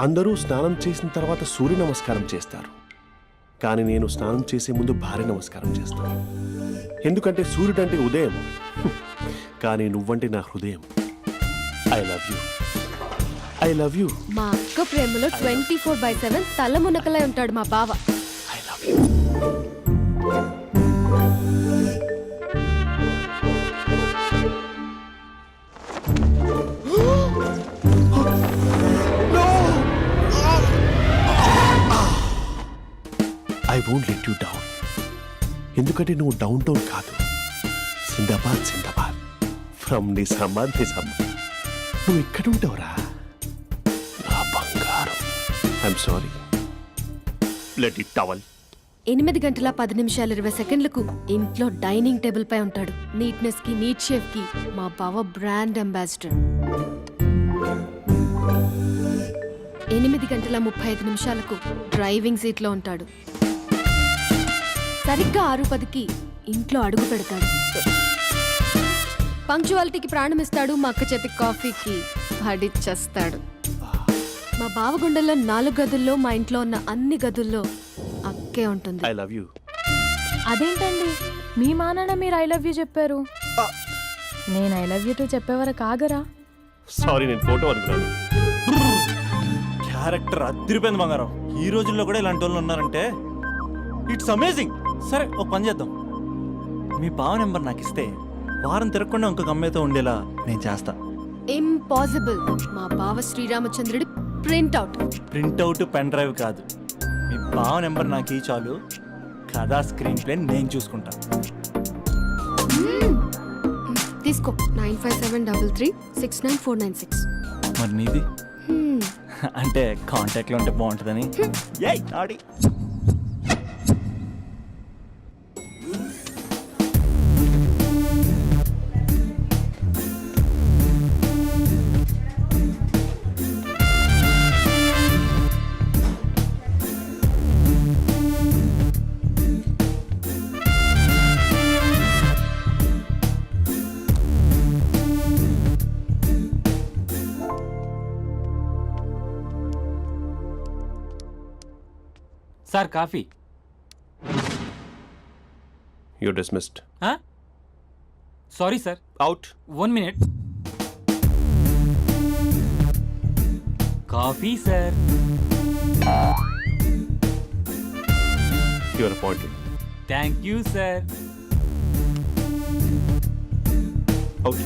అందరూ స్నానం చేసిన తర్వాత సూర్య నమస్కారం చేస్తారు, కానీ నేను స్నానం చేసే ముందు భార్య నమస్కారం చేస్తాను. ఎందుకంటే సూర్యుడు అంటే ఉదయం, కానీ నువ్వంటే నా హృదయం. I love you, I love you. మా అక్క ప్రేమలో 24/7 తల మునకలై ఉంటాడు మా బావ. I love you. I won't let you down. ఎందుకంటే నువ్వు డౌన్ టౌన్ కాదు, జిందాబాద్ జిందాబాద్ ఫ్రమ్ నిజామాబాద్ నిజామాబాద్. నువ్వు ఎక్కడుంటావురా నా బంగారం? I'm sorry, let it towel. 8 గంటల 10 నిమిషాలు 20 సెకండ్లకు ఇంట్లో డైనింగ్ టేబుల్ పై ఉంటాడు. నీట్నెస్ కి, నీట్ షేఫ్ కి మా బావ బ్రాండ్ అంబాసిడర్. 8 గంటల 35 నిమిషాలకు డ్రైవింగ్ సీట్ లో ఉంటాడు. సరిగ్గా 6:10కి ఇంట్లో అడుగు పెడతాడు. పంక్చువాలిటీకి ప్రాణం ఇస్తాడు. మా అక్క చేతి కాఫీకి పడిచ్చేస్తాడు. మా బావ గుండెల్లో 4 గదుల్లో, మా ఇంట్లో ఉన్న అన్ని గదుల్లో అక్కే ఉంటుంది. I love you. అదేంటండి మీ మానాన్న మీరు ఐ లవ్ యూ చెప్పారు, నేను ఐ లవ్ యూ టు చెప్పేవరకు ఆగరా? సారీ, నేను ఫోటో అనుకున్నాను. క్యారెక్టర్ అదిరిపోయింది బంగారం. ఈ రోజుల్లో కూడా ఇలాంటి వాళ్ళు ఉన్నారంటే ఇట్స్ అమేజింగ్. సరే ఓ పని చేద్దాం, మీ బావ నెంబర్ నాకు ఇస్తే వారం తిరగకుండా ఇంకొక అమ్మాయితో ఉండేలా నేను చేస్తా. ఇంపాసిబుల్. మా బావ శ్రీరామచంద్రుడి ప్రింట్అవుట్. ప్రింట్అవుట్ పెన్ డ్రైవ్ కాదు, మీ బావ నెంబర్ నాకు ఈ చాలు. కథా స్క్రీన్ ప్లే నేను చూసుకుంటా. తీసుకో. 9573369496. మరి నీది? అంటే కాంటాక్ట్లో ఉంటే బాగుంటుందని. ఏయ్ ఆడి sir coffee. You dismissed. Sorry sir. Out. 1 minute. Coffee sir. You are appointed. Thank you sir. Out.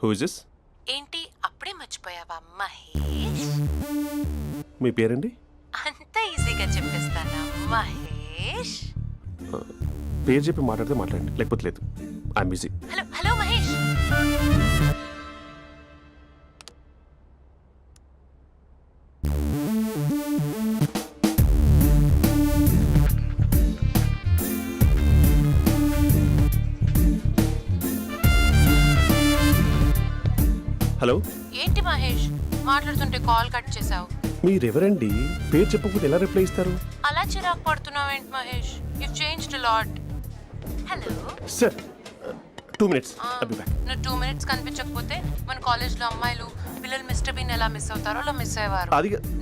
Who is this? ఏంటి అప్పుడే మర్చిపోయావా మహేష్? మీ పేరండి? అంత ఈజీగా చెప్పేస్తానా మహేష్? పేరు చెప్పి మాట్లాడితే మాట్లాడండి, లేకపోతే లేదు. I'm busy. Hello hello Mahesh. Hello. ఏంటి మహేష్ మాట్లాడుతుంటే కాల్ కట్ చేసావు? మీరెవరండి? పేరు చెప్పకపోతే ఎలా రిప్లై ఇస్తారు? అలా చిరాకు పడుతున్నావు ఏంటి Mahesh? You changed a lot. Hello sir 2 minutes. I'll be back. నువ్వు 2 minutes కనిపించకపోతే మన కాలేజ్లో అమ్మాయిలు పిల్లలు మిస్టర్ బీన్ ఎలా మిస్ అవుతారో అలా మిస్ అయ్యేవారు.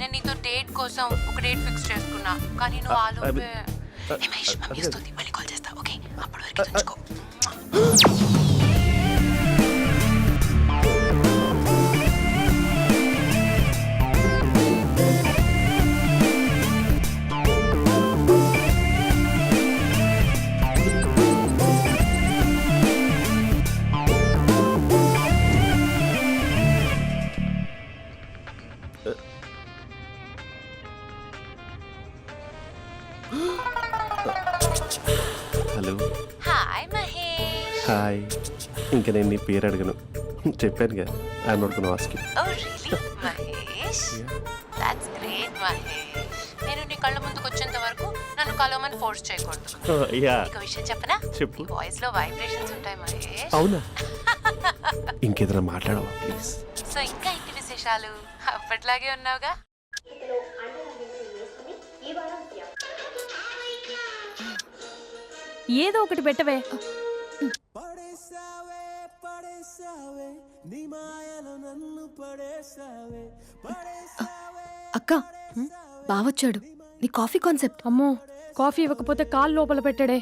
నేను నీతో డేట్ కోసం ఒక డేట్ ఫిక్స్ చేసుకున్నా, కానీ నువ్వు ఆలోపే. మహేష్ మమ్మీ వస్తుంది, మళ్ళీ కాల్ చేస్తా. ఓకే, అప్పటి వరకు ఉంచుకో. హలో. హాయ్ మహేష్. హాయ్. ఇంకా నేను నీ పేరు అడగను, చెప్పానుగా. I'm not gonna ask you. Oh really Mahesh? That's great Mahesh. నేను నీ కళ్ళ ముందుకు వచ్చేంత వరకు నన్ను కలవమని ఫోర్స్ చేయకూడదు. యా. నీకు విషయం చెప్పనా? చెప్పు. నీ వాయిస్ లో వైబ్రేషన్స్ ఉంటాయి మహేష్. అవునా? ఇంకేదైనా మాట్లాడవా ప్లీజ్? సో ఇంకా ఇంటి విశేషాలు అప్పట్లాగే ఉన్నావుగా? ఏదో ఒకటి పెట్టవే. అక్క బావొచ్చాడు. నీ కాఫీ కాన్సెప్ట్. అమ్మో, కాఫీ ఇవ్వకపోతే కాలు లోపల పెట్టడే.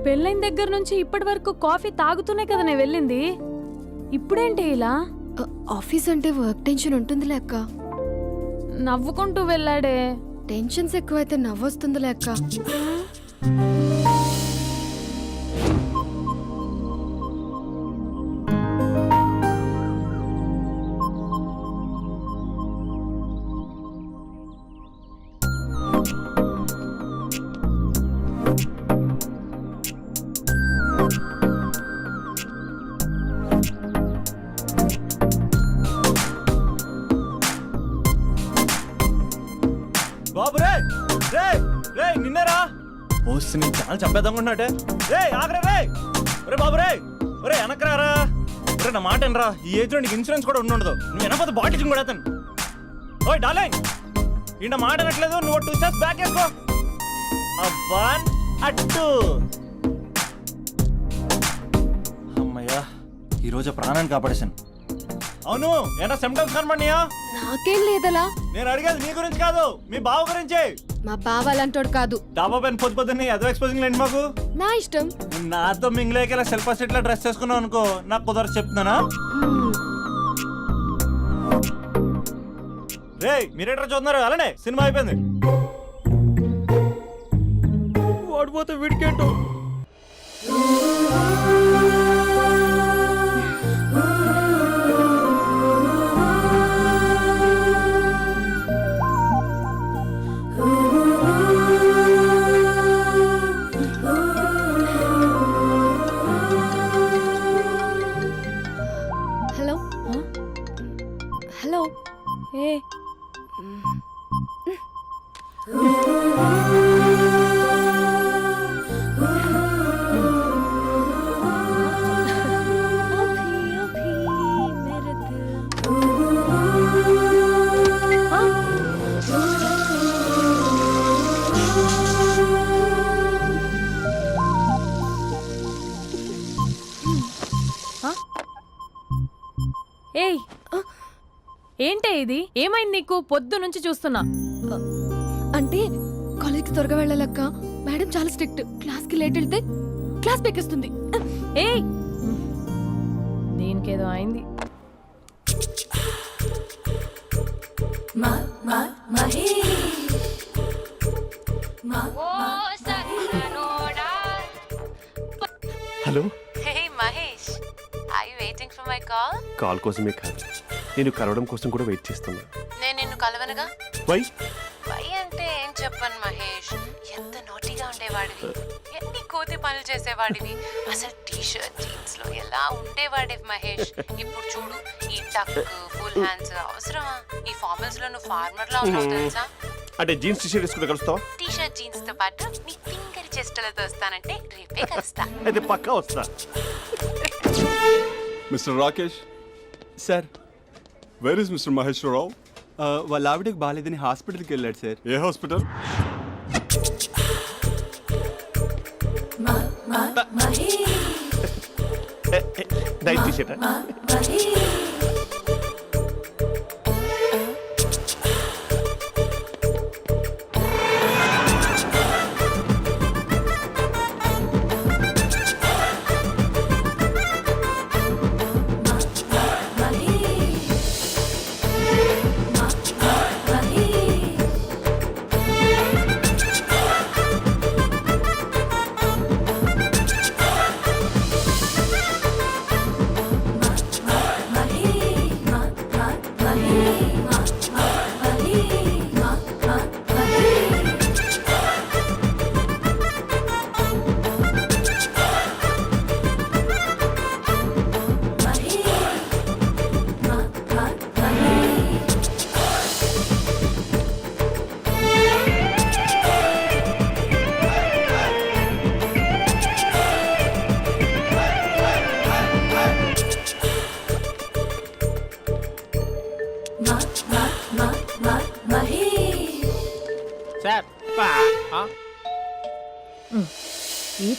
పెళ్ళైన దగ్గర నుంచి ఇప్పటి వరకు కాఫీ తాగుతూనే కదా నేను వెళ్ళింది. ఇప్పుడేంటి ఇలా? ఆఫీస్ అంటే వర్క్ టెన్షన్ ఉంటుందిలే అక్క. నవ్వుకుంటూ వెళ్ళాడే. టెన్షన్స్ ఎక్కువైతే నవ్వొస్తుందిలే అక్క. బాబు రే రే రే నిన్నేరా వస్తే నేను చాలా చంపేద్దామనుకున్నాటే. రే ఆగరా రే. ఒరే బాబు రే, ఒరే వెనకరారా. ఒరే నా మాట అనరా, ఈ ఏజ్ లో నీకు ఇన్సూరెన్స్ కూడా ఉండదు. నువ్వు వెనకపోతే బాటిల్ కూడా అతను. ఓయ్ డార్లింగ్, ఈయన మాట అనట్లేదు. నువ్వు 2 స్టెప్స్ బ్యాక్ వేసుకో. 1 2. అమ్మయ్యా, ఈరోజు ప్రాణాన్ని కాపాడేశాను. అవును, ఏనా సిమ్టమ్స్ కనబడినాయా? నాకేం లేదలా. నేను అడిగేది నీ గురించి కాదు, మీ బావ గురించి. మా బావ అలాంటోడు కాదు. డాబా పైన పొద్దు పొద్దున్నే అదో ఎక్స్పోజింగ్ లేండి మాకు. నా ఇష్టం. నాతో మింగిలేక సెల్ఫా సెట్ లా డ్రెస్ చేసుకున్నావు అనుకో, నాకు కుదరదు చెప్తున్నానా. రే మీరేట్రా చూస్తున్నారు? అలానే సినిమా అయిపోయింది. వాడిపోతే వీడికేంటో. Hello hello. ఏ ఏయ్, ఏంటే ఇది? ఏమైంది నీకు? పొద్దు నుంచి చూస్తున్నా. అంటే కాలేజ్కి త్వరగా వెళ్ళాలక్క. మేడం చాలా స్ట్రిక్ట్. క్లాస్కి లేట్ వెళ్తే క్లాస్ పెక్కిస్తుంది. ఏయ్, దీనికేదో అయింది. Hello. Hey Mahesh, are you waiting for my call? Call కోసమే కాదు, నేను కలవడం కోసం కూడా వెయిట్ చేస్తున్నా. నేను నిన్ను కలవనుగా. వై? వై అంటే ఏం చెప్పను మహేష్. ఎంత నోటిగా ఉండేవాడివి, ఎన్ని కోతి పనులు చేసేవాడివి. అసలు టీ షర్ట్ జీన్స్ లో ఎలా ఉండేవాడివి మహేష్. ఇప్పుడు చూడు, ఈ టక్ ఫుల్ హ్యాండ్స్ అవసరమా? ఈ ఫార్మల్స్ లో నువ్వు ఫార్మర్ లా ఉన్నావు తెలుసా. అంటే జీన్స్ టీషర్ట్ వేసుకుని కలుస్తావా? టీ షర్ట్ జీన్స్ తో పాటు నీ ఫింగర్ చెస్టలతో వస్తానంటే రేపే కలుస్తా. అయితే పక్కా వస్తా. Mister Rakesh, sir, where is mister Maheswara Rao? వాళ్ళ ఆవిడకి బాగాలేదని హాస్పిటల్కి వెళ్ళాడు సార్. ఏ హాస్పిటల్? Night T shirt.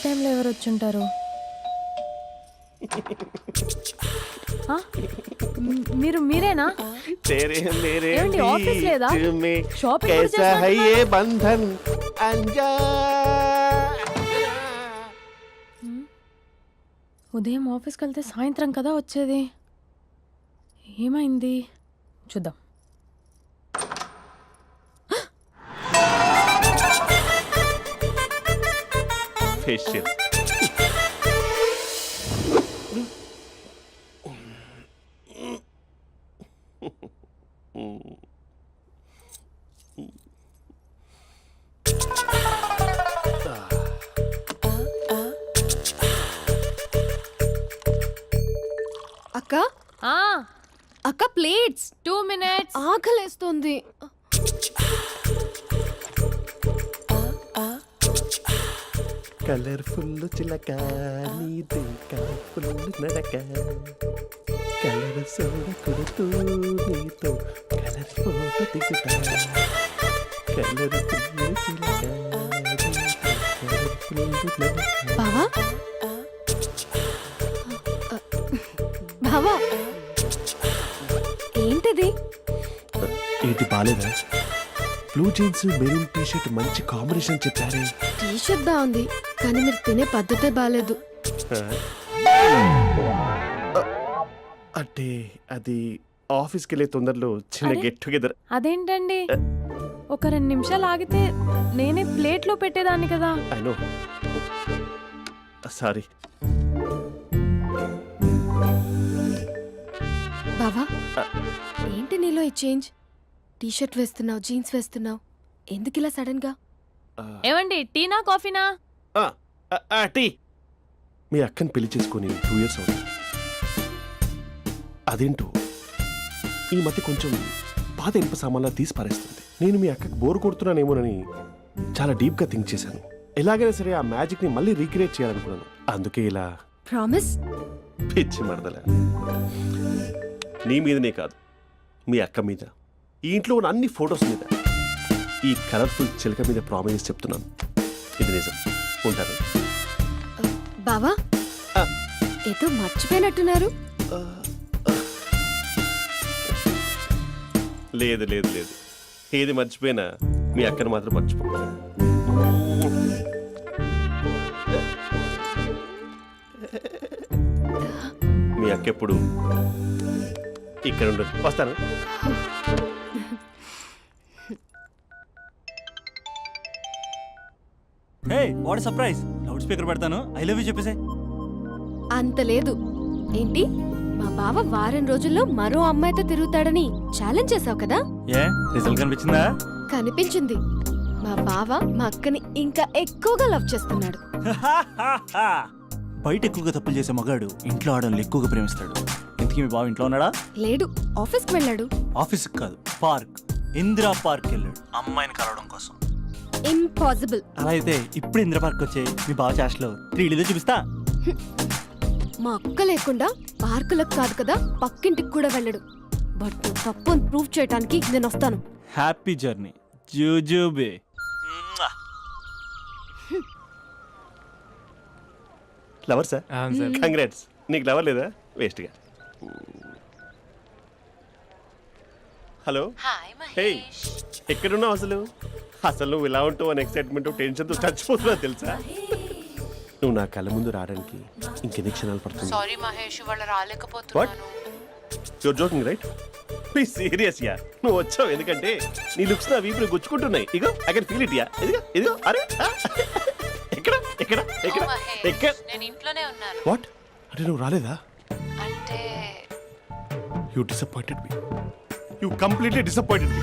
టైంలో ఎవరు వచ్చుంటారు? ఆ? మీరేనా? तेरे मेरे ఏమండి, ఆఫీస్ లేదా? बीच में షాపింగ్ కూడా कैसा है చేస్తున్నారు? ये बंधन ఉదయం ఆఫీస్కి వెళ్తే సాయంత్రం కదా వచ్చేది. ఏమైంది చూద్దాం. फेशियल అక్క ఆ, అక్క ప్లేట్స్ 2 minutes. ఆకలేస్తుంది. కలర్ఫుల్ చిలక నీది కలర్ఫుల్ నడక కలర్ సోడ కొడుతూ నీతో కలర్ ఫోటో దిగుతా కలర్ఫుల్ చిలక కలర్ఫుల్ నడక. బావా బావా ఏంటిది? ఏంటి బాలేదా? Blue jeans maroon T shirt మంచి కాంబినేషన్ చెప్పారే. టీ షర్ట్ బాగుంది కానీ మీరు తినే పద్ధతే బాగాలేదు. అంటే అది ఆఫీస్కి వెళ్ళే తొందరలో చిన్న అరే? Get together. అదేంటండి, ఒక 2 నిమిషాలు ఆగితే నేనే ప్లేట్లో పెట్టేదాన్ని కదా. I know, sorry. బావా ఏంటి నీలో ఈ చేంజ్? టీ షర్ట్ వేస్తున్నావు, జీన్స్ వేస్తున్నావు, ఎందుకు ఇలా సడన్ గా? ఏమండి, టీనా కాఫీనా? టీ. మీ అక్కని పెళ్లి చేసుకొని 2 years అవుతుంది. అదేంటో ఈ మధ్య కొంచెం పాత ఇనుప సామాన్లా తీసి పారేస్తుంది. నేను మీ అక్కకి బోర్ కొడుతున్నానేమోనని చాలా డీప్గా థింక్ చేశాను. ఎలాగైనా సరే ఆ మ్యాజిక్ని మళ్ళీ రీక్రియేట్ చేయాలనుకున్నాను. అందుకే ఇలా ప్రామిస్? పిచ్చి మరదల. నీ మీదనే కాదు, మీ అక్క మీద, ఈ ఇంట్లో ఉన్న అన్ని ఫొటోస్ మీద, ఈ కలర్ఫుల్ చిలక మీద ప్రామిస్ చెప్తున్నాను. ఇది నిజం. ఉంటాను. బావా ఆ. ఏదో మర్చిపోయినట్టున్నారు. లేదు లేదు లేదు, ఏది మర్చిపోయినా మీ అక్కను మాత్రం మర్చిపో. మీ అక్క ఎప్పుడు ఇక్కడ ఉండదు. వస్తాను. Hey what surprise. Loud speaker పెడతాను, ఐ లవ్ యూ చెప్పేసే. అంత లేదు. ఏంటి, మా బావ వారం రోజుల్లో మరో అమ్మాయితో తిరుగుతాడని ఛాలెంజ్ చేసావు కదా? ఏ రిజల్ట్ కనిపించిందా? కనిపించింది. మా బావ మా అక్కని ఇంకా ఎక్కువగా లవ్ చేస్తున్నాడు. బయట ఎక్కువగా తప్పులు చేసే మగాడు ఇంట్లో ఆడవాళ్ళు ఎక్కువగా ప్రేమిస్తాడు. ఇంతకీ మీ బావ ఇంట్లో ఉన్నాడా? లేడు, ఆఫీస్కి వెళ్ళాడు. ఆఫీస్కి కాదు, పార్క్, ఇందిరా పార్క్ వెళ్ళాడు అమ్మాయిని కలవడం కోసం. ఇంపాసిబుల్. అలా అయితే ఇప్పుడు ఇందిరా పార్క్ వచ్చే మీ బావ చాష్లో 3Dలో చూపిస్తా. మా అక్క లేకుండా పార్కులకు కాదు కదా పక్కింటికి కూడా వెళ్ళడు. బట్ నువ్వు తప్పు అని ప్రూవ్ చేయడానికి నేను వస్తాను. హ్యాపీ జర్నీ జూజూబే. Lover sir, congrats. నీకు లవర్ లేదా? వేస్ట్గా. హలో. Hi hey, Mahesh. ఎక్కడున్నావు అసలు? అసలు నువ్వు ఇలా ఉంటావు అని ఎక్సైట్మెంట్ టెన్షన్తో చచ్చిపోతున్నా తెలుసా? నువ్వు నా కళ్ళ ముందు రావడానికి ఇంకెన్ని క్షణాలు పడుతుంది? సారీ మహేష్, ఇవాళ రాలేకపోతున్నాను. Your joking right? Be serious yeah. నువ్వు వచ్చావు ఎందుకంటే నీ లుక్స్ నా వీపుని గుచ్చుకుంటున్నాయి. ఇగో I can feel it yeah. ఇదిగో ఇదిగో. అరే ఎక్కడ ఎక్కడ ఎక్కడ ఓ మహేష్, ఎక్కడ? నేను ఇంట్లోనే ఉన్నాను. వాట్ అంటే నువ్వు రాలేదా? అంటే you disappointed me. You completely disappointed me.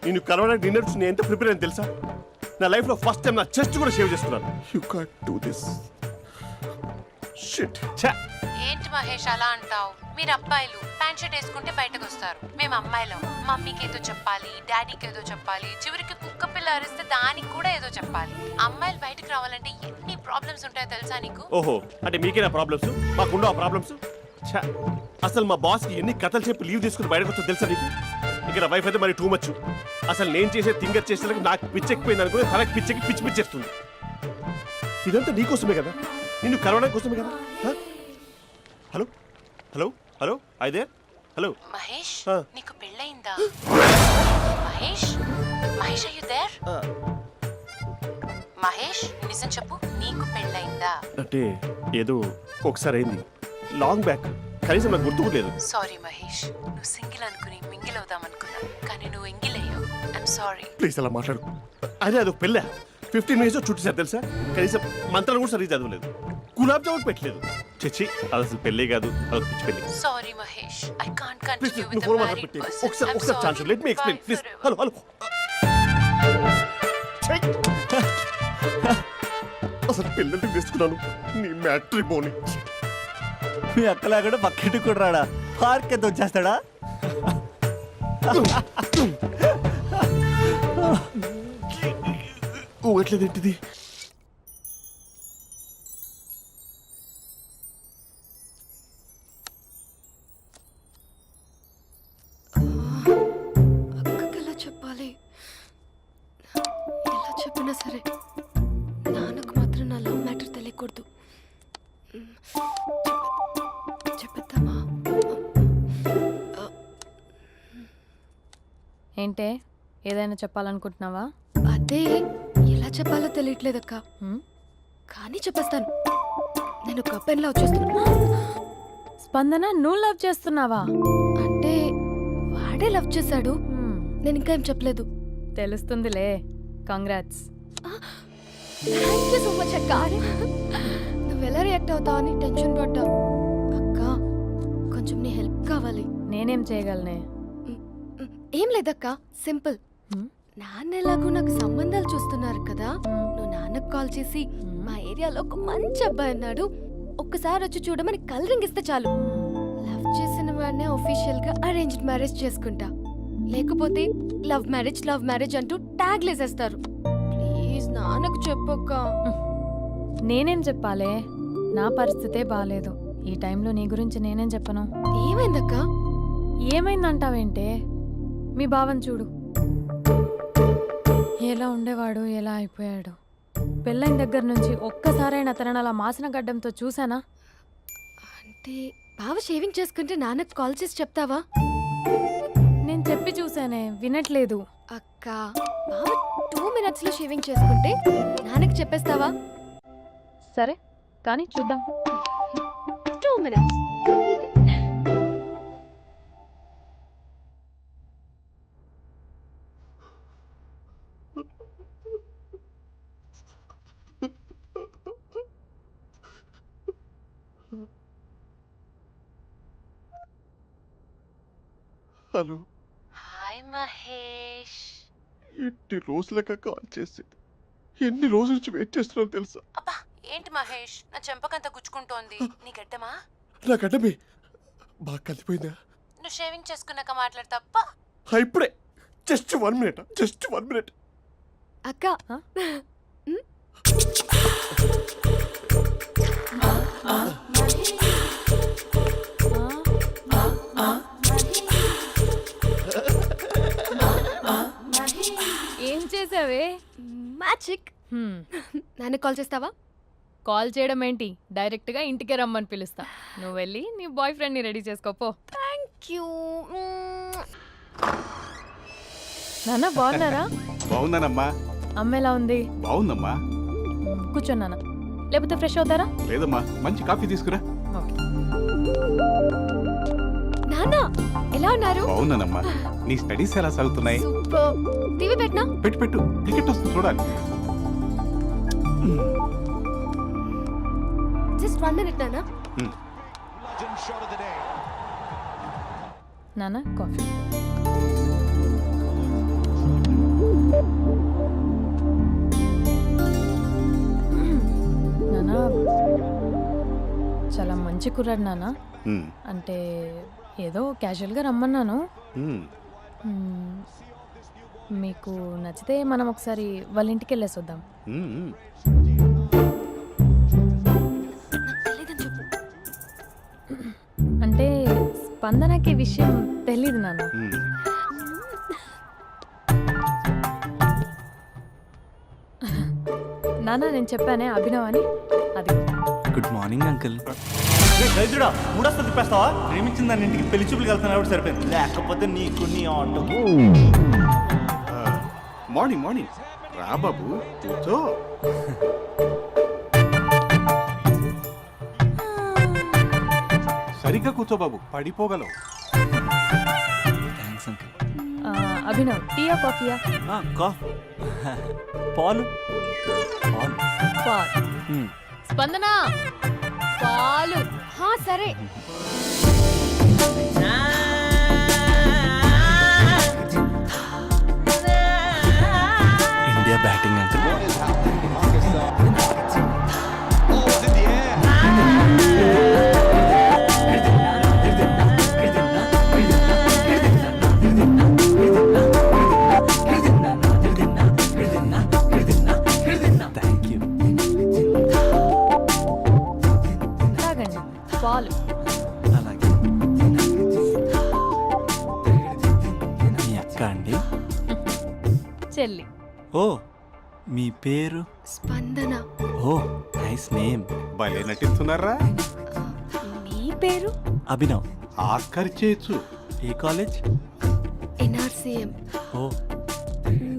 నేను కలవడానికి డిన్నర్స్ నేను ఎంత ప్రిపేర్ అని తెలుసా? నా లైఫ్లో ఫస్ట్ టైం నా చెస్ట్ కూడా సేవ్ చేస్తున్నాను. You can't do this shit. ఏంటి మహేష్ అలా అంటావు? మీరు అబ్బాయిలు ప్యాంట్ షర్ట్ వేసుకుంటే బయటకు వస్తారు. మేము అమ్మాయిలం మమ్మీకి ఏదో చెప్పాలి, డాడీకి ఏదో చెప్పాలి, చివరికి కుక్క పిల్ల అరిస్తే దానికి కూడా ఏదో చెప్పాలి. అమ్మాయిలు బయటకు రావాలంటే ఎన్ని ప్రాబ్లమ్స్ ఉంటాయో తెలుసా నీకు? ఓహో, అంటే మీకేనా ప్రాబ్లమ్స్? మాకుండా ఆ ప్రాబ్లమ్స్? అసలు మా బాస్కి ఎన్ని కథలు చెప్పి లీవ్ తీసుకుని బయటకు వచ్చో తెలుసా నీకు? ఇక్కడ వైఫ్ అయితే మరి టూ మచ్. అసలు నేను చేసే థింగర్ చేసేందుకు నాకు పిచ్చెక్కిపోయింది అనుకుని తనకి పిచ్చెక్కి పిచ్చి పిచ్చేస్తుంది. ఇదంతా నీకోసమే కదా, నిన్ను కలవడం కోసమే కదా. హ? హలో హలో హలో అయితే హలో. మహేష్ ఆ. నీకు పెళ్ళయిందా? Mahesh Mahesh are you there? మహేష్ నిజం చెప్పు, నీకు పెళ్ళయిందా? అంటే ఏదో ఒకసారి అయింది, లాంగ్ బ్యాక్, కనీసం నాకు గుర్తు కూడా లేదు. సారీ మహేష్, నువ్వు సింగిల్ అనుకుని మింగిల్ అవుదాం అనుకున్నా, కానీ నువ్వు ఎంగిల్ అయ్యావు. I'm sorry. ప్లీజ్ అలా మాట్లాడు. అదే అదొక పెళ్ళ 15 మినిట్స్ చుట్టేసారు తెలుసా, కనీసం మంత్రాలు కూడా సరిగ్గా చదవలేదు, గులాబ్ జామున్ పెట్టలేదు. చచ్చి అది అసలు పెళ్ళే కాదు, అదొక పిచ్చి పెళ్ళి. Sorry Mahesh, I can't please continue నువ్వు విత్ ఫోన్ ద మాట్లాడి మ్యారీడ్ పెట్టి పర్సన్. ఒకసారి chance let me explain please. Hello hello. అసలు పిల్లల్ని తీసుకున్నాను నీ మ్యాట్రీ బోని. మీ అక్కలా కూడా పక్కింటి కూడా రాడా, పార్క్ ఎంత వచ్చేస్తాడా? ఊగట్లేదు ఏంటిది? అక్కకి ఎలా చెప్పాలి? ఎలా చెప్పినా సరే నాన్నకు మాత్రం నా లవ్ మ్యాటర్ తెలియకూడదు. చెప్పేద్దామా? ఏంటే ఏదైనా చెప్పాలనుకుంటున్నావా? అదే ఎలా చెప్పాలో తెలియట్లేదక్క, హ్మ్? కానీ చెప్పేస్తాను. నేను ఒక అబ్బాయిని లవ్ చేస్తున్నా. స్పందన, నువ్వు లవ్ చేస్తున్నావా? అంటే వాడే లవ్ చేశాడు, హ్మ్, నేను ఇంకా ఏం చెప్పలేదు. తెలుస్తుందిలే. Congrats. Thank you so much అక్క. నువ్వు ఎలా రియాక్ట్ అవుతావు అని టెన్షన్ పడ్డావు. అక్క కొంచెం నీ హెల్ప్ కావాలి. నేనేం చేయగలనే? ఏం లేదక్క, సింపుల్. హ్మ్? నాన్న ఎలాగో నాకు సంబంధాలు చూస్తున్నారు కదా, నువ్వు నాన్నకు కాల్ చేసి మా ఏరియాలో ఒక మంచి అబ్బాయి అన్నాడు, ఒక్కసారి వచ్చి చూడమని కలరింగ్ ఇస్తే చాలు. లవ్ చేసిన వాడినే ఒఫీషియల్ గా అరేంజ్డ్ మ్యారేజ్ చేసుకుంటా, లేకపోతే లవ్ మ్యారేజ్ అంటూ ట్యాగ్ లేసేస్తారు. ప్లీజ్ నాన్నకు చెప్పక్క. నేనేం చెప్పాలే? నా పరిస్థితే బాలేదు. ఈ టైంలో నీ గురించి నేనేం చెప్పను? ఏమైందక్క? ఏమైందంటావేంటే? మీ భావం చూడు, ఎలా ఉండేవాడు, ఎలా అయిపోయాడు. పెళ్ళైన దగ్గర నుంచి ఒక్కసారైనా తనని అలా మాసిన గడ్డంతో చూసానా? అంటే బావ షేవింగ్ చేసుకుంటే నాన్నకు కాల్ చేసి చెప్తావా? నేను చెప్పి చూసానే, వినట్లేదు. అక్క బావ 2 minutes లో షేవింగ్ చేసుకుంటే నాన్నకి చెప్పేస్తావా? సరే కానీ చూద్దాం. 2 minutes. హలో. హాయ్ మహేష్. ఎన్ని రోజులుగా కాల్ చేసేది, ఎన్ని రోజుల నుంచి వెయిట్ చేస్తున్నావు తెలుసా? అబ్బా ఏంటి మహేష్, నా చెంపకంత గుచ్చుకుంటోంది. నీ గడ్డమా? నా గడ్డమే బాగా కలిపోయిందా? నువ్వు షేవింగ్ చేసుకున్నాక మాట్లాడు తప్ప. ఇప్పుడే జస్ట్ 1 minute, జస్ట్ 1 minute. అక్క Huh? ఏం చేసావే? మ్యాజిక్. నాన్నకు కాల్ చేస్తావా? కాల్ చేయడం ఏంటి, డైరెక్ట్గా ఇంటికే రమ్మని పిలుస్తా. నువ్వు వెళ్ళి నీ బాయ్ ఫ్రెండ్ని రెడీ చేసుకోపో. Thank you. నాన్న బాగున్నారా? బాగున్నానమ్మా. అమ్మ ఎలా ఉంది? బాగుందమ్మా. కూర్చోను నాన్న, లేకపోతే ఫ్రెష్ అవుతారా? లేదమ్మా, మంచి కాఫీ తీసుకురా. ఓకే. నాన్న ఎలా ఉన్నారు? బాగున్నానమ్మా. నీ స్టడీస్ ఎలా సాగుతున్నాయి? సూపర్. టీవీ పెట్టనా? పెట్టు పెట్టు, క్రికెట్ వస్తుంది చూడాలి. జస్ట్ 1 minute నాన్న. నాన్న కాఫీ. నాన్న చాలా మంచి కుర్రాడు నాన్న. అంటే ఏదో క్యాజువల్గా రమ్మన్నాను. మీకు నచ్చితే మనం ఒకసారి వాళ్ళ ఇంటికి వెళ్ళేసి వద్దాం. నాకు తెలీదని చెప్పు. అంటే స్పందనకి ఈ విషయం తెలీదు నాన్న. నాన్న నేను చెప్పానే అభినవ్ అని అది గుడ్ మార్నింగ్ అంకుల్. రైతుడా మూడొస్తా తిప్పేస్తావా? ప్రేమించిన దాని ఇంటికి పెళ్లి చూపులు వెళ్తాను సరిపోయింది, లేకపోతే నీకు నీ ఆటో. మార్నింగ్ మార్నింగ్ రా బాబు కూర్చో. సరిగ్గా కూర్చో బాబు, పడిపోగలవు. Thanks uncle. అభినవ్ టీయా కాఫీయా? పాలు పాలు. పాల్. స్పందన పాలు. హా సరే. India batting uncle. Thank you. తాగండి పాలు. అలాగే. మీ అక్క అండి? చెల్లి. ఓ మీ పేరు? స్పందన. ఓ నైస్ నేమ్. భలే నటిస్తున్నారా? మీ పేరు? అభినవ్. ఆస్కర్ చేయొచ్చు. ఏ కాలేజ్? ఎన్ఆర్సీఎం. ఓ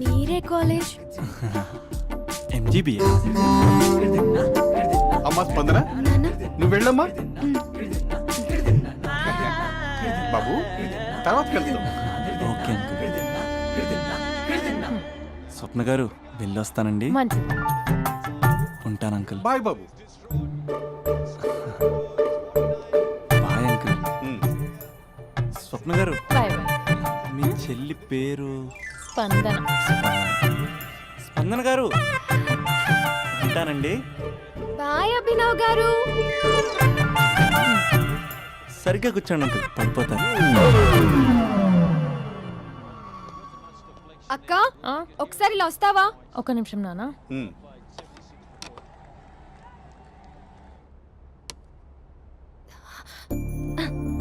మీరే కాలేజ్? ఎంజీబీఏ. అమ్మా స్పందన నాన్న. నువ్వు వెళ్ళమ్మా. బాబు తర్వాత కలుద్దాం. Okay uncle. స్వప్న గారు వెళ్ళొస్తానండి. మంచిది. ఉంటాను అంకుల్. బాయ్ బాబు. Bye uncle. ఉమ్. స్వప్న గారు బాయ్ బాయ్. మీ చెల్లి పేరు? స్పందన. స్పందన గారు ఉంటానండి. బాయ్ అభినవ్ గారు. సరిగ్గా కూర్చోండి అంకుల్, పడిపోతాను. అక్క ఆ, ఒకసారి ఇలా వస్తావా? ఒక నిమిషం నాన్న. ఉమ్.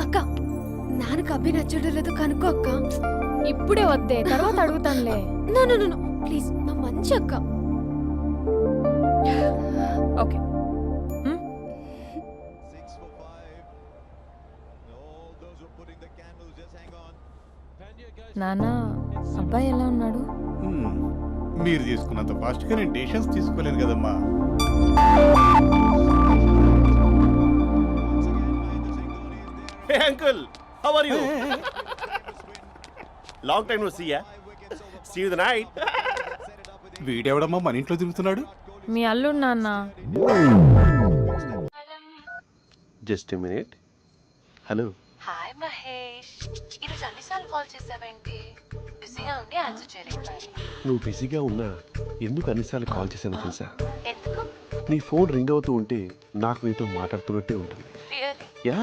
అక్క నాన్నకు అభి నచ్చడం లేదో కనుక్కో అక్క. ఇప్పుడే వద్దే, తర్వాత అడుగుతానులే. నో నో నో ప్లీజ్, మా మంచి అక్క. ఓకే. నాన్న అబ్బాయి ఎలా ఉన్నాడు? ఉమ్. మీరు తీసుకున్నంత ఫాస్ట్గా నేను డెసిషన్స్ తీసుకోలేను కదమ్మా. Hey uncle, how are you? Long time no see ya. See you the night. వీడెవడమ్మా మన ఇంట్లో తిరుగుతున్నాడు? మీ అల్లుడు నాన్న. Just a minute. Hello. Hi Mahesh, ఈరోజు అన్నిసార్లు కాల్ చేసావేంటి? బిజీగా ఉండి ఆన్సర్ చేయలేకపోయాను. నువ్వు బిజీగా ఉన్నా ఎందుకు అన్నిసార్లు కాల్ చేశానో తెలుసా? ఎందుకు? నీ ఫోన్ రింగ్ అవుతూ ఉంటే నాకు నీతో మాట్లాడుతున్నట్టే ఉంటుంది. రియల్లీ? యా,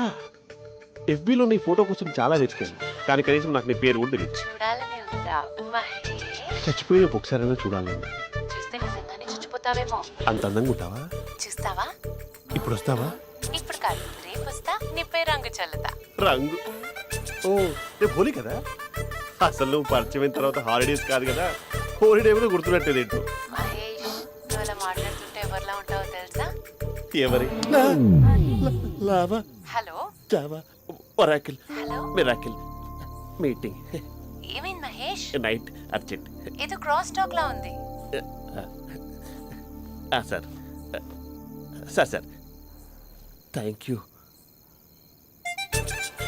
ఎఫ్బీలో నీ ఫోటో కోసం చాలా వెతికాను, కానీ కనీసం నాకు నీ పేరు కూడా తెలియదు. చూడాలని ఉందా మహేష్? చచ్చిపోయిన ఒకసారైనా చూడాలని. చూస్తే నిజంగానే చచ్చిపోతావేమో. అంత అందంగా ఉంటావా? చూస్తావా? ఇప్పుడు వస్తావా? ఇప్పుడు కాదు, రేపు వస్తా, నీపై రంగు చల్లుతా. రంగు? ఓ రేపు హోలీ కదా. అసలు నువ్వు పరిచయం తర్వాత హాలిడేస్ కాదు కదా, హోలిడే కూడా గుర్తున్నట్టేది ఏంటో. మహేష్, నువ్వు అలా మాట్లాడుతుంటే ఎవరిలా ఉంటావో తెలుసా? ఎవరి? Lava, hello Java, Oracle, hello, miracle, meeting, ఏమైంది మహేష్? Night, urgent. ఏదో క్రాస్ టాక్ లా ఉంది. Sir sir sir thank you.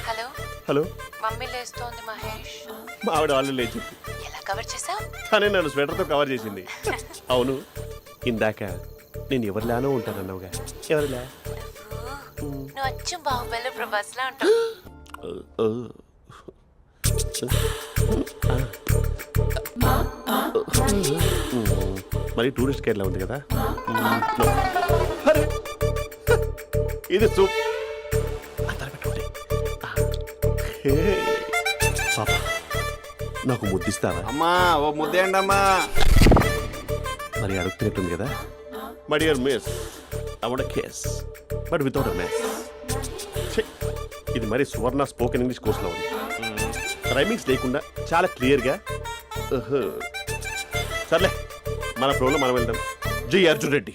Hello, hello, mummy లేస్తోంది మహేష్. మా ఆవిడ వాళ్ళు లేచి ఎలా కవర్ చేసావు? తనే నన్ను స్వెటర్తో కవర్ చేసింది. అవును, ఇందాక నేను ఎవరిలానో ఉంటానన్నావుగా, ఎవరిలా? నువ్వు అచ్చం బాహుబలి ప్రభాస్ లా ఉంటావు. మరి టూరిస్ట్ కేర్లా ఉంది కదా. అరే, ఇది సూప్. పాప, నాకు ముద్దిస్తావా? అమ్మా ఓ ముద్దేయండి అమ్మా. మరి అడుగుతున్నట్టుంది కదా. My dear miss, I want kiss but without a mess. ఇది మరి సువర్ణ స్పోకెన్ ఇంగ్లీష్ కోర్సులో ఉంది. రైమింగ్స్ లేకుండా చాలా క్లియర్గా. సర్లే, మన ఫ్లోలో మనం వెళ్దాం. జై Arjun Reddy.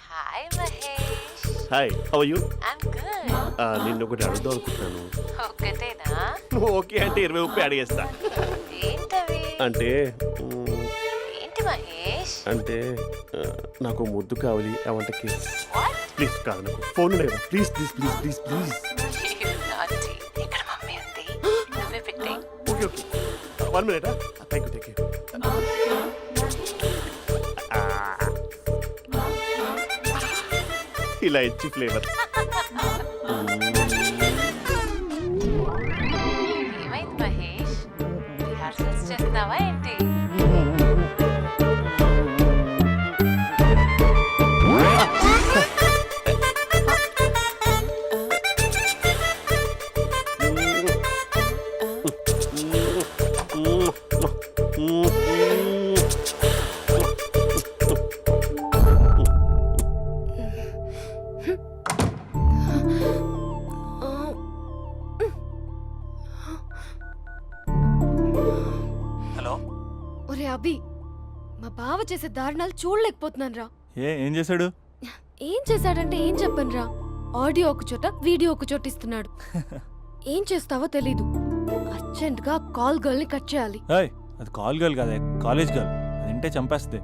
Hi Mahesh. Hi, how are you? I'm good. నిన్ను ఒకటి అడుగుదాం అనుకుంటున్నాను. ఒక్కటేనా? నువ్వు ఓకే అంటే 20 అడిగేస్తా. ఏంటవి? అంటే ఏంటి మహేష్? అంటే నాకు ముద్దు కావాలి. అవంటకి వాట్? ప్లీజ్ కాదు, నాకు ఫోన్ లేదా? Please please please please please. నాటి ఇక్కడ మమ్మీ ఉంది, నువ్వే పెట్టే. Okay okay, 1 minute. Thank you thank you. ఇలా ఇచ్చి ఫ్లేవర్. ఏమైంది మహేష్? రిహార్సల్స్ చేస్తున్నావా ఏంటి? హలో. ఒరే అభి, మా బావ చేసే దారుణాలు చూడలేకపోతున్నాను రా. ఏం చేశాడు? ఏం చేశాడంటే ఏం చెప్పను రా. ఆడియో ఒక చోట, వీడియో ఒక చోట ఇస్తున్నాడు. ఏం చేస్తావో తెలీదు. అర్జెంట్ గా కాల్ గర్ల్ ని కట్ చేయాలి. ఏయ్, అది కాల్ గర్ల్ కాదే, కాలేజ్ గర్ల్. అది వింటే చంపేస్తుంది.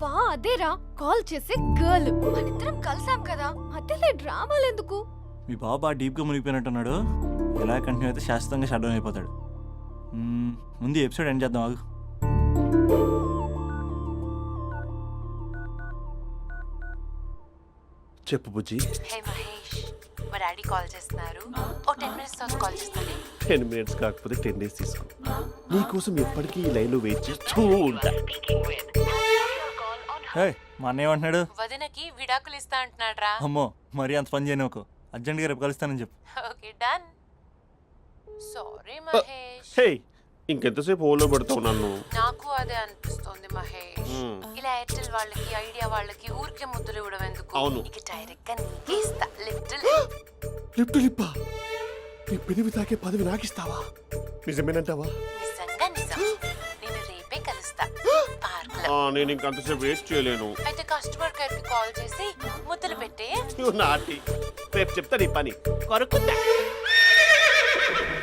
బా అదేరా, కాల్ చేసే గర్ల్. మనిద్దరం కలిసాం కదా, మధ్యలో డ్రామాలు ఎందుకు? మీ బాబు బాగా డీప్గా మునిగిపోయినట్టున్నాడు. ఎలా కంటిన్యూ అయితే శాశ్వతంగా షట్ డౌన్ అయిపోతాడు. ముందు ఎపిసోడ్ ఎండ్ చేద్దాం ఆగు. చెప్పు బుజ్జి. హే మహేష్, మా డాడీ కాల్ చేస్తున్నారు. ఓ 10 minutes తర్వాత కాల్ చేస్తాను. 10 minutes కాకపోతే 10 days తీసుకో. నీకోసం ఎప్పటికీ ఈ లైన్లో వెయిట్ చేస్తూ ఉంటా. హే, మా అన్న ఏమంటున్నాడు? వదినకి విడాకులు ఇస్తా అంటున్నాడు రా. అమ్మో, మరీ అంత పని చేయను. ఒక అర్జెంట్గా రేపు కలుస్తానని చెప్పు. Okay done. సారీ మహేష్. హే, ఇంకెంతసేపు హోల్లో పెడతావు నన్ను? నాకు అదే అనిపిస్తోంది మహేష్. ఇలా ఎయిర్టెల్ వాళ్ళకి, ఐడియా వాళ్ళకి ఊరికే ముద్దులు ఇవ్వడం ఎందుకు? అవును. ఇక డైరెక్ట్ గా నీకే ఇస్తా. లిటిల్ లిప్ టు లిప్పా? నీ పెనివి తాకే పదవి నాకిస్తావా? నిజమేనంటావా? నిజంగా నిజం. నేను రేపే కలుస్తా పార్క్ లో. నేను ఇంకంతసేపు వెయిట్ చేయలేను. అయితే కస్టమర్ కేర్ కి కాల్ చేసి ముద్దులు పెట్టే. నువ్వు నాటి. రేపు చెప్తా నీ పని. కొరుకుందా.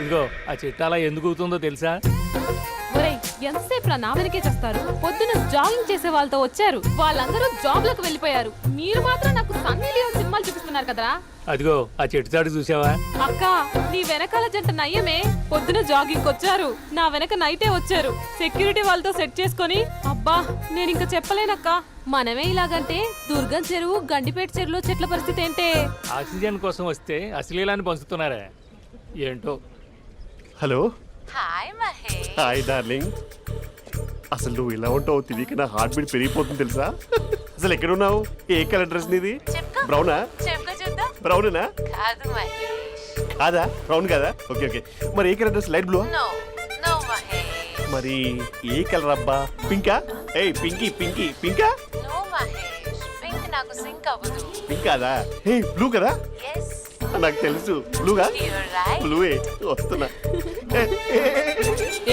ఇదిగో ఆ చెట్టు అలా ఎందుకు అవుతుందో తెలుసా? ఒరేయ్, ఎంతసేపు నా వెనకే చేస్తారు? పొద్దున జాగింగ్ చేసే వాళ్ళతో వచ్చారు, వాళ్ళందరూ జాబ్ లకు వెళ్ళిపోయారు. మీరు మాత్రం నాకు సన్నీ లియోన్ సినిమాలు చూపిస్తున్నారు కదరా. అదిగో ఆ చెట్టు చాటు చూసావా? అక్క, నీ వెనకాల జంట నయ్యమే. పొద్దున జాగింగ్ వచ్చారు, నా వెనక నైటే వచ్చారు. సెక్యూరిటీ వాళ్ళతో సెట్ చేసుకొని, అబ్బా నేను ఇంకా చెప్పలేనక్క. మనమే ఇలాగంటే దుర్గం చెరువు, గండిపేట చెరువులో చెట్ల పరిస్థితి ఏంటే? ఆక్సిజన్ కోసం వస్తే అశ్లీలాన్ని పంచుతున్నారా ఏంటో. Hello. Hi Mahesh. Hi darling. అసలు నువ్వు ఇలా ఉంటావు తెలియక నా హార్ట్ బీట్ పెరిగిపోతుంది తెలుసా? అసలు ఎక్కడున్నావు? ఏ కలర్ డ్రెస్ నీది? చెప్పు. బ్రౌనా? చెప్పు చూద్దాం. బ్రౌనేనా? కాదు మహేష్. కాదా? బ్రౌన్ కదా? Okay okay. మరి ఏ colour dress? Light blue? No no Mahesh. మరి ఏ కలర్ అబ్బా? పింకా? ఏయ్ పింకీ పింకీ పింకా? నో మహేష్, పింక్ నాకు సింక్ అవ్వదు. పింక్ కాదా? ఏ బ్లూ కదా? ఎస్, నాకు తెలుసు. బ్లూగా? You're right. బ్లూవే. వస్తున్నా.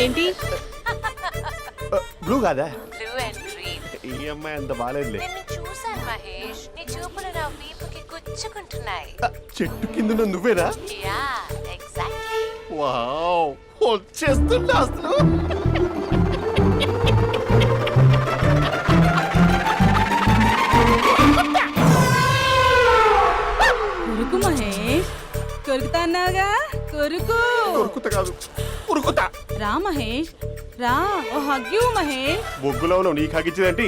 ఏంటి? బ్లూ కాదా? Blue and green. ఈ అమ్మాయి అంత బాగాలేదులే. నిన్ను చూశాను మహేష్, నీ చూపులు నా వీపుకి గుచ్చుకుంటున్నాయి. చెట్టు కింద నువ్వేనా? Yeah exactly. వావ్, వచ్చేస్తున్నా అసలు. కొరుకు మహేష్, కొరుకుతా అన్నావుగా, కొరుకు. ఉరుకుతా కాదు, ఉరుకుతా. రా మహేష్, రా. ఓ హగ్గు మహేష్. బొగ్గులో ఉన్నావు, నీకు హగించదేంటి?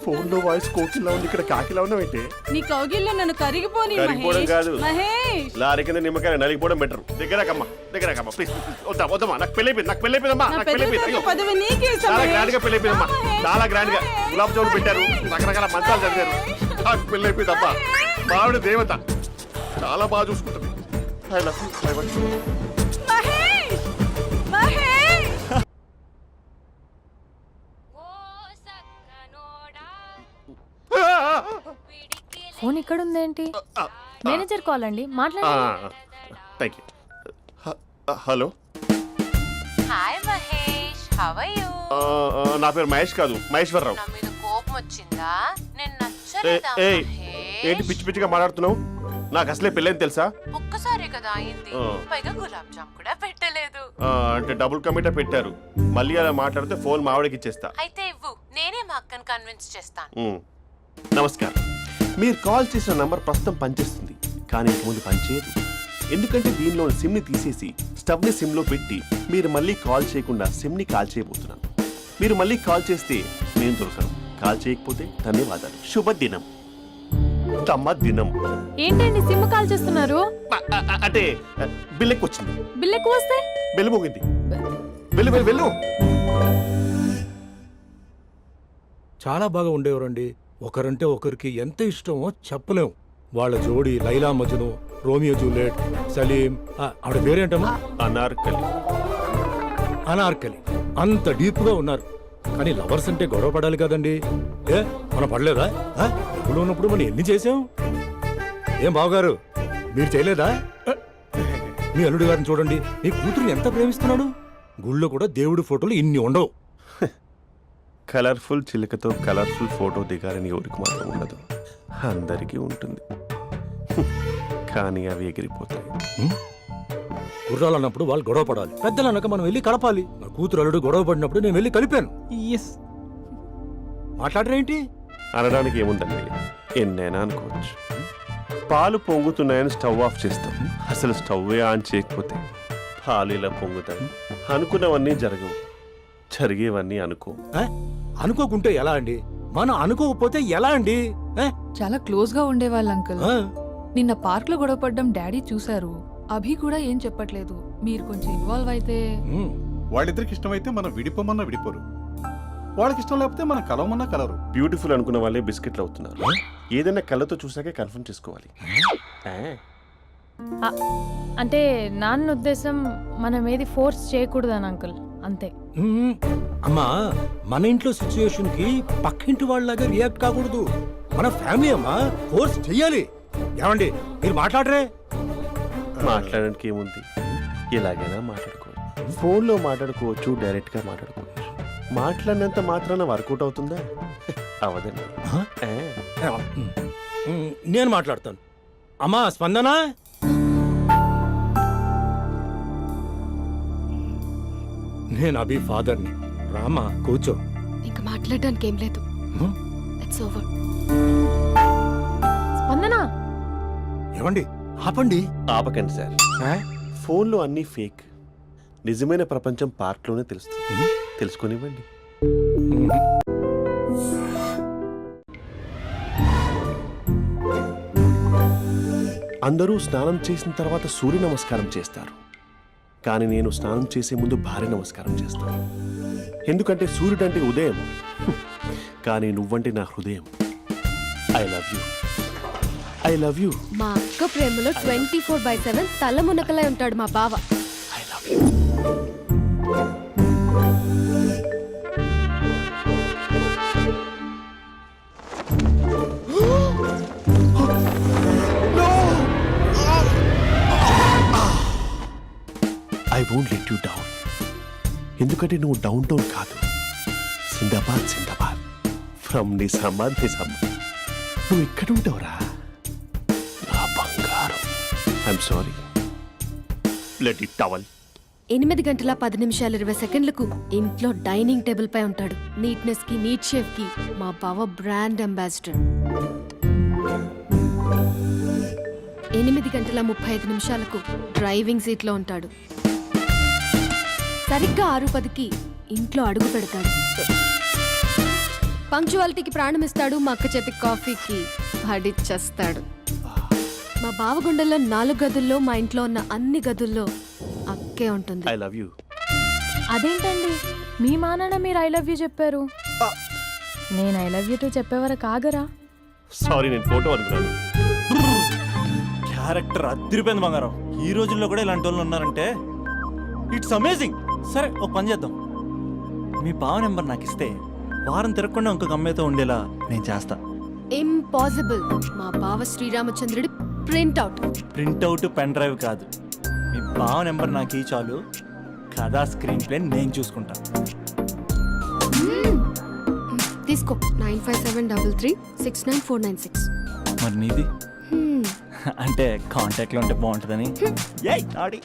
ఫోన్ లో వాయిస్ కోకిలా ఉంది, ఇక్కడ కాకిలా ఉన్నావేంటి? నీ కౌగిల్లో నన్ను కరిగిపోని కరిగిపోవడం మహేష్. కాదు. మహేష్, లారీ కింద నిమ్మకాయ నలిగిపోవడం బెటర్. దగ్గరకమ్మా, దగ్గరకమ్మా ప్లీజ్. వద్దా వద్దమ్మా, నాకు పెళ్ళైపోయింది, నాకు పెళ్ళైపోయిందమ్మా, నా నాకు పెళ్ళైపోయింది. పెద్ద అయ్యో, పదవి నీకే ఇస్తా చాలా మహేష్. గ్రాండ్ గా పెళ్ళైపోయిందమ్మా, రా మహేష్, చాలా గ్రాండ్ గా. మహేష్. గులాబ్ జాములు పెట్టారు, రకరకాల మంచాలు చదివారు. నాకు పెళ్ళైపోయిందమ్మా. మావిడ దేవత, చాలా బాగా చూసుకుంటుంది. I love you, I want you. Mahesh, Mahesh. Phone ఇక్కడ ఉందేంటి? మేనేజర్ కాల్ అండి, మాట్లాడండి. Thank you. Hello. Hi how are you? నా పేరు మహేష్ కాదు, మహేశ్వరరావు. నా మీద కోపం వచ్చిందా? నేను ఏ- నచ్చలేదా ఏయ్, ఏంటి మహేష్? పిచ్చి పిచ్చిగా మాట్లాడుతున్నావు? నాకు అసలే పెళ్ళని తెలుసా? ఒక్కసారే కదా అయింది, ఆ. పైగా గులాబ్ జామ్ కూడా పెట్టలేదు. అంటే డబుల్ కమిటా పెట్టారు. మళ్ళీ అలా మాట్లాడితే ఫోన్ మావిడకి ఇచ్చేస్తా. అయితే ఇవ్వు, నేనే మా అక్కని కన్విన్స్ చేస్తాను. ఉమ్. నమస్కారం. మీరు కాల్ చేసిన నంబర్ ప్రస్తుతం పనిచేస్తుంది, కానీ ఇంక ముందు పనిచేయదు. ఎందుకంటే దీనిలో సిమ్ని తీసేసి స్టవ్ని సిమ్లో పెట్టి మీరు మళ్ళీ కాల్ చేయకుండా సిమ్ని కాల్ చేయబోతున్నాను. మీరు మళ్ళీ కాల్ చేస్తే నేను దొరకను, కాల్ చేయకపోతే ధన్యవాదాలు. శుభదినం. తమ దినం. ఏంటండి సిమ్ కాల్ చేస్తున్నారు? అంటే బిల్ ఎక్కువ వచ్చింది. బిల్ ఎక్కువ వస్తే బెల్లు మోగింది. వెళ్ళు వెళ్ళు వెళ్ళు. చాలా బాగా ఉండేవారండి. ఒకరంటే ఒకరికి ఎంత ఇష్టమో చెప్పలేం. వాళ్ళ జోడి లైలా మజ్ను, రోమియో జూలియట్, సలీం, ఆవిడ పేరేంటమ్మా? అనార్కలి. అనార్కలి. అంత డీప్ గా ఉన్నారు. కానీ లవర్స్ అంటే గొడవ పడాలి కదండి. ఏ మనం పడలేదా? డబ్బులు ఉన్నప్పుడు మనం ఎన్ని చేసాం? ఏం బావగారు, మీరు చేయలేదా? మీ అల్లుడి గారిని చూడండి, మీ కూతురు ఎంత ప్రేమిస్తున్నాడు. గుళ్ళో కూడా దేవుడి ఫోటోలు ఇన్ని ఉండవు. కలర్ఫుల్ చిలుకతో కలర్ఫుల్ ఫోటో దిగాలని ఎవరికి మాత్రం ఉండదు, అందరికీ ఉంటుంది. కానీ అవి ఎగిరిపోతాయి. గుర్రాలు అన్నప్పుడు వాళ్ళు గొడవ పడాలి, పెద్దలు అన్నాక మనం వెళ్ళి కలపాలి. నా కూతురు అల్లుడు గొడవ పడినప్పుడు నేను వెళ్ళి కలిపాను. మాట్లాడరేంటి? అనడానికి ఏముందండి, ఎన్నైనా అనుకోవచ్చు. పాలు పొంగుతున్నాయని స్టవ్ ఆఫ్ చేస్తాం, అసలు స్టవ్వే ఆన్ చేయకపోతే పాలు ఇలా పొంగుతాయి. అనుకున్నవన్నీ జరగవు, జరిగేవన్నీ అనుకో. అనుకోకుంటే ఎలా అండి? మనం అనుకోకపోతే ఎలా అండి? చాలా క్లోజ్ గా ఉండేవాళ్ళు అంకుల్. నిన్న పార్క్ లో గొడవ పడ్డం డాడీ చూశారు. అభి కూడా ఏం చెప్పట్లేదు. మీరు కొంచెం ఇన్వాల్వ్ అయితే. వాళ్ళిద్దరికి ఇష్టమైతే మనం విడిపోమన్నా విడిపోరు, వాళ్ళకి ఇష్టం లేకపోతే మనం కలవమన్నా కలరు. బ్యూటిఫుల్ అనుకున్న వాళ్ళే బిస్కెట్లు అవుతున్నారు. ఏదైనా కళ్ళతో చూసాకే కన్ఫర్మ్ చేసుకోవాలి. అంటే నాన్న ఉద్దేశం మనం ఏది ఫోర్స్ చేయకూడదని అంకుల్, అంతే. అమ్మా, మన ఇంట్లో సిచ్యుయేషన్ కి పక్కింటి వాళ్ళలాగా రియాక్ట్ కాకూడదు. మన ఫ్యామిలీ అమ్మా, ఫోర్స్ చెయ్యాలి. ఏమండి మీరు మాట్లాడరే? మాట్లాడడానికి ఏముంది, ఎలాగైనా మాట్లాడుకోవచ్చు. ఫోన్లో మాట్లాడుకోవచ్చు, డైరెక్ట్గా మాట్లాడుకోవచ్చు. మాట్లాడినంత మాత్రాన వర్కౌట్ అవుతుందా? అవదండి. నేను మాట్లాడతాను. అమ్మా స్పందన, నేను అభి ఫాదర్ని. రామా కూర్చో. ఇంకా మాట్లాడడానికి ఏం లేదు. It's over. స్పందన, ఏమండి ఆపండి. ఆపకండి సార్. ఫోన్లో అన్నీ ఫేక్, నిజమైన ప్రపంచం పార్ట్లోనే తెలుస్తుంది. తెలుసుకొనివ్వండి. అందరూ స్నానం చేసిన తర్వాత సూర్య నమస్కారం చేస్తారు, కానీ నేను స్నానం చేసే ముందు భార్య నమస్కారం చేస్తాను. ఎందుకంటే సూర్యుడు అంటే ఉదయం, కానీ నువ్వంటే నా హృదయం. I love you, I love you. మా అక్క ప్రేమలో 24/7 తల మునకలై ఉంటాడు మా బావ. I love you. I won't let you down. ఎందుకంటే నువ్వు డౌన్ టౌన్ కాదు, జిందాబాద్ జిందాబాద్ ఫ్రమ్ నిజామాబాద్ నిజామాబాద్. నువ్వు ఎక్కడుంటావురా నా బంగారం? I'm sorry. Let it towel. 8 గంటల 10 నిమిషాలు 20 సెకండ్లకు ఇంట్లో డైనింగ్ టేబుల్ పై ఉంటాడు. నీట్నెస్ కి, నీట్ షేఫ్ కి మా బావ బ్రాండ్ అంబాసిడర్. 8 గంటల 35 నిమిషాలకు డ్రైవింగ్ సీట్ లో ఉంటాడు. సరిగ్గా 6:10కి ఇంట్లో అడుగు పెడతాడు. పంక్చువాలిటీకి ప్రాణం ఇస్తాడు. మా అక్క చేతి కాఫీకి పడిచ్చేస్తాడు. మా బావ గుండెల్లో 4 గదుల్లో, మా ఇంట్లో ఉన్న అన్ని గదుల్లో అక్కే ఉంటుంది. I love you. అదేంటండి మీ మా నాన్న మీరు ఐ లవ్ యూ చెప్పారు, నేను ఐ లవ్ యూ టు చెప్పేవరకు ఆగరా? సారీ, నేను ఫోటో అనుకున్నాను. క్యారెక్టర్ అదిరిపోయింది బంగారం. ఈ రోజుల్లో కూడా ఇలాంటి వాళ్ళు ఉన్నారంటే ఇట్స్ అమేజింగ్. సరే, ఒక పని చేద్దాం. మీ బావ నెంబర్ నాకు ఇస్తే వారం తిరగకుండా ఇంకొక అమ్మాయితో ఉండేలా నేను చేస్తా. ఇంపాసిబుల్. మా బావ శ్రీరామచంద్రుడి ప్రింట్అవుట్. ప్రింట్అవుట్, పెన్ డ్రైవ్ కాదు. మీ బావ నెంబర్ నాకు ఈ చాలు, కథా స్క్రీన్ ప్లే నేను చూసుకుంటా. తీసుకో 9573369496. మరి నీది అంటే కాంటాక్ట్లో ఉంటే బాగుంటుందని. ఏయ్ ఆడి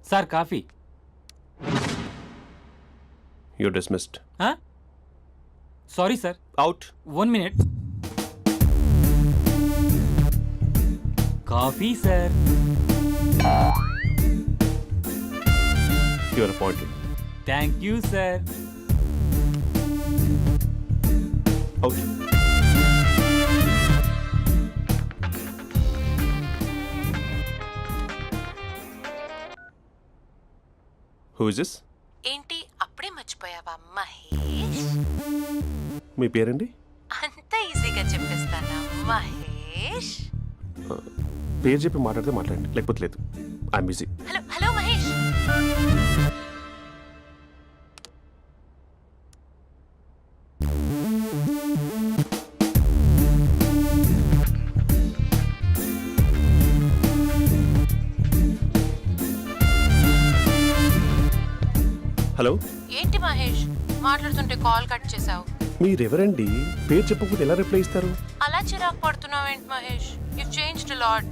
sir coffee. You dismissed. Sorry sir, out. 1 minute. Coffee sir. Your appointed. Thank you sir. Out. Who is this? ఏంటి అప్పుడే మర్చిపోయావా మహేష్? మీ పేరండి? అంత ఈజీగా చెప్పేస్తానా మహేష్? పేరు చెప్పి మాట్లాడితే మాట్లాడండి, లేకపోతే లేదు. I'm busy. Hello hello Mahesh. Hello. ఏంటి మహేష్ మాట్లాడుతుంటే కాల్ కట్ చేసావు? మీరెవరండి? పేరు చెప్పకపోతే ఎలా రిప్లై ఇస్తారు? అలా చిరాకు పడుతున్నావేంటి Mahesh? You changed lot.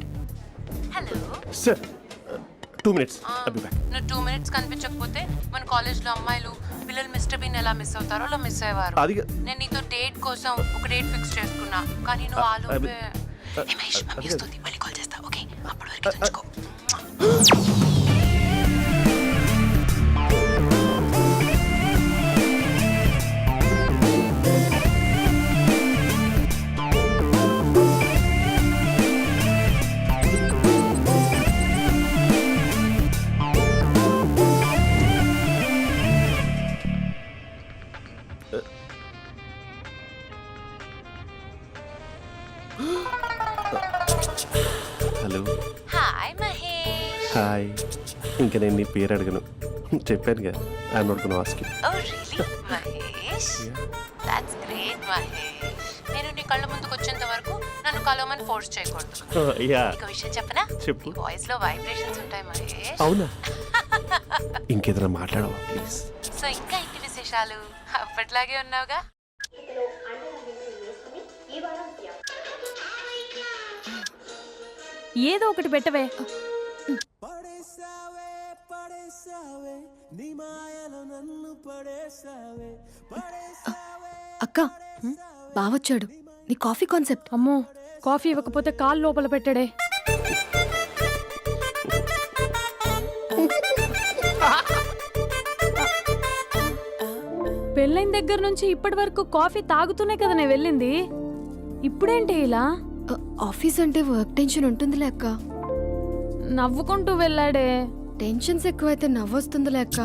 Hello sir 2 minutes. I'll be back. నువ్వు 2 minutes కనిపించకపోతే మన కాలేజ్లో అమ్మాయిలు పిల్లలు మిస్టర్ బీన్ ఎలా మిస్ అవుతారో అలా మిస్ అయ్యేవారు. అది నేను నీతో డేట్ కోసం ఒక డేట్ ఫిక్స్ చేసుకున్నా, కానీ నువ్వు ఆలోపే. ఏ మహేష్, మమ్మీ వస్తుంది, మళ్ళీ కాల్ చేస్తా. ఓకే, అప్పటి వరకు ఉంచుకో. హలో. హాయ్ మహేష్. హాయ్. ఇంకా నేను నీ పేరు అడగను, చెప్పానుగా. I'm not gonna ask you. Oh really Mahesh? That's great Mahesh. నేను నీ కళ్ళ ముందుకు వచ్చేంత వరకు నన్ను కలవమని ఫోర్స్ చేయకూడదు. యా. నీకు విషయం చెప్పనా? చెప్పు. నీ వాయిస్ లో వైబ్రేషన్స్ ఉంటాయి మహేష్. అవునా? ఇంకేదైనా మాట్లాడవా ప్లీజ్? సో ఇంకా ఇంటి విశేషాలు అప్పట్లాగే ఉన్నావుగా? ఏదో ఒకటి పెట్టవే. అక్క బావొచ్చాడు. నీ కాఫీ కాన్సెప్ట్. అమ్మో, కాఫీ ఇవ్వకపోతే కాలు లోపల పెట్టాడే. పెళ్ళైన దగ్గర నుంచి ఇప్పటి వరకు కాఫీ తాగుతూనే కదా నేను వెళ్ళింది. ఇప్పుడేంటి ఇలా? ఆఫీస్ అంటే వర్క్ టెన్షన్ ఉంటుందిలే అక్క. నవ్వుకుంటూ వెళ్ళాడే. టెన్షన్స్ ఎక్కువైతే నవ్వొస్తుందిలే అక్క.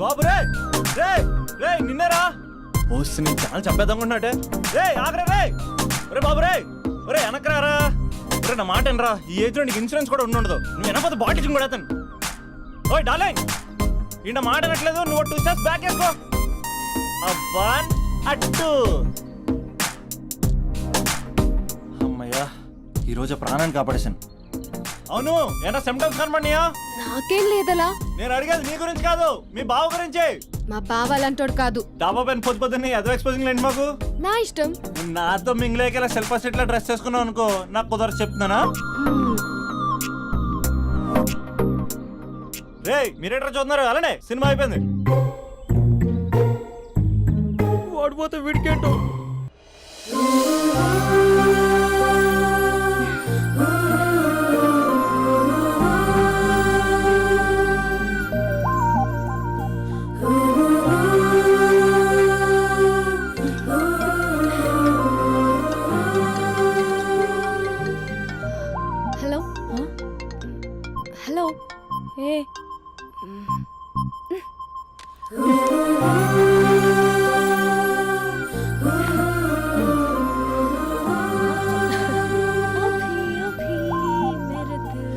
బాబు రే రే రే నిన్నరా వస్తే నేను చాలా చంపేద్దామనుకున్నాటే. రే ఆగరే రే. ఒరే బాబు రే, ఒరే వెనకరారా. ఒరే నా మాట ఎనరా, ఈ ఏజ్ లో నీకు ఇన్సూరెన్స్ కూడా ఉండదు. నువ్వు వెనకపోతే బాటిల్ కూడా అతను. ఓయ్ డార్లింగ్, ఈ నా మాట అనట్లేదు. నువ్వు 2 steps బ్యాక్ వేసుకో. అబ్బా అట్టు. అమ్మయ్యా, ఈరోజు ప్రాణాన్ని కాపాడేశాను. అవును, ఏనా సిమ్టమ్స్ కనబడినాయా? నాకేం లేదలా. నేను అడిగేది నీ గురించి కాదు, మీ బావ గురించి. మా బావ అలాంటోడు కాదు. డాబా పైన పొద్దున్నే ఏదో ఎక్స్పోజింగ్ లేండి మాకు. నా ఇష్టం. నాతో మింగిలేక సెల్ఫ్ సెట్ లా డ్రెస్ చేసుకున్నావు అనుకో, నాకు కుదరదు చెప్తున్నానా? రే మీరేట్రా చూస్తున్నారు? అలానే సినిమా అయిపోయింది. వాడిపోతే వీడికేంటో. హలో హలో ఏ अभी अभी मेरे दिल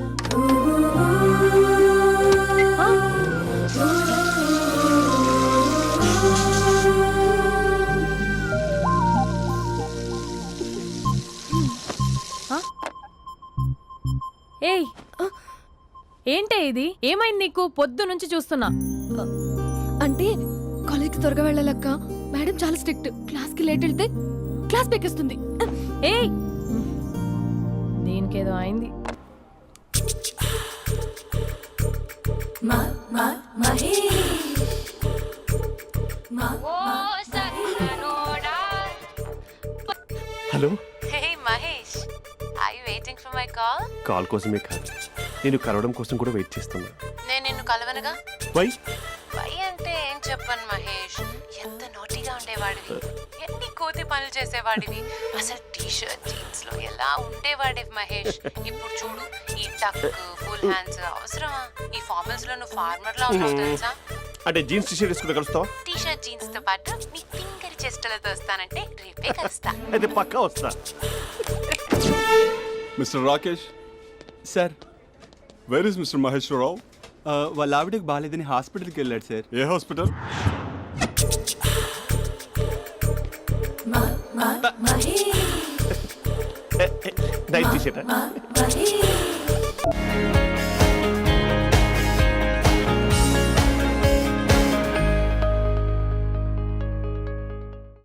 ఏయ్ ఏంటే ఇది ఏమైంది నీకు పొద్దు నుంచి చూస్తున్నా అంటే కాలేజ్కి త్వరగా వెళ్ళాలక్క మేడం చాలా స్ట్రిక్ట్ క్లాస్కి లేట్ వెళ్తే క్లాస్ పెక్కిస్తుంది ఏయ్ దీనికేదో అయింది hello hey Mahesh I you waiting for my call? Call కోసమే కాదు నేను కలవడం కోసం కూడా వెయిట్ చేస్తున్నా. నేను నిన్ను కలవనుగా. వై? వై అంటే ఏం చెప్పను మహేష్, ఎంత నోటిగా ఉండేవాడివి, ఎన్ని కోతి పనులు చేసేవాడివి, అసలు టీ షర్ట్ జీన్స్ లో ఎలా ఉండేవాడివి మహేష్. ఇప్పుడు చూడు, ఈ టక్ ఫుల్ హ్యాండ్స్ అవసరమా? ఈ ఫార్మల్స్ లో నువ్వు ఫార్మర్ లా ఉన్నావు తెలుసా? అంటే జీన్స్ టీ షర్ట్ వేసుకుని కలుస్తావా? టీ షర్ట్ జీన్స్ తో పాటు నీ ఫింగర్ చెస్టలతో వస్తానంటే రేపే కలుస్తా. అయితే పక్కా వస్తా. Mr. Rakesh, sir where is Mr. Maheshwar Rao? వాళ్ళ ఆవిడకి బాగాలేదని హాస్పిటల్కి వెళ్ళాడు సార్. ఏ హాస్పిటల్? Night T shirt